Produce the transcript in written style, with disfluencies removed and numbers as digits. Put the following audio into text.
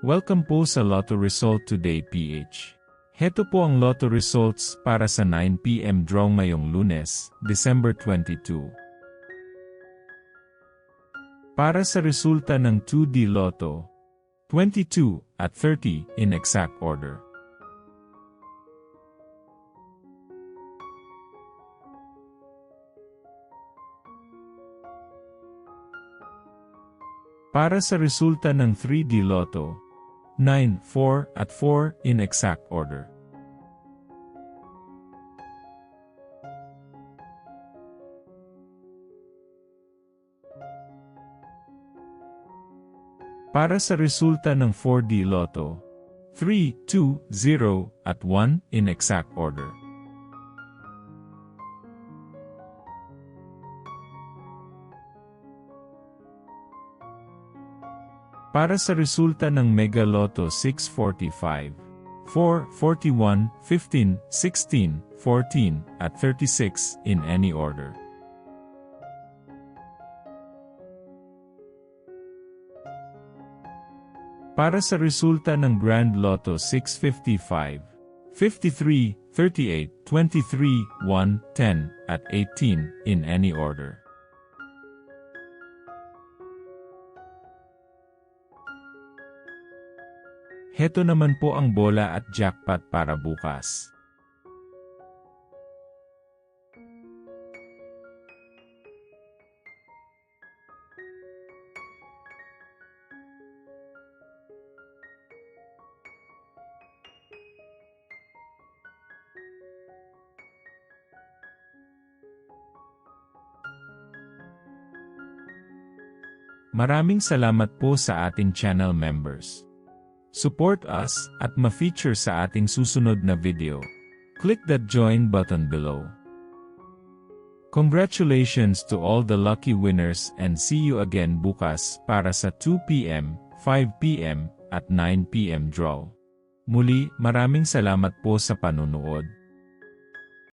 Welcome po sa Lotto Result Today PH. Heto po ang Lotto Results para sa 9 PM draw ngayong Lunes, December 22. Para sa resulta ng 2D Lotto, 22 at 30 in exact order. Para sa resulta ng 3D Lotto, 9, 4 at 4 in exact order. Para sa resulta ng 4D Lotto, 3, 2, 0 at 1 in exact order. Para sa resulta ng Mega Lotto 645, 4, 41, 15, 16, 14, at 36 in any order. Para sa resulta ng Grand Lotto 655, 53, 38, 23, 1, 10, at 18 in any order. Heto naman po ang bola at jackpot para bukas. Maraming salamat po sa ating channel members. Support us at ma-feature sa ating susunod na video. Click that join button below. Congratulations to all the lucky winners and see you again bukas para sa 2 PM, 5 PM at 9 PM draw. Muli, maraming salamat po sa panunood.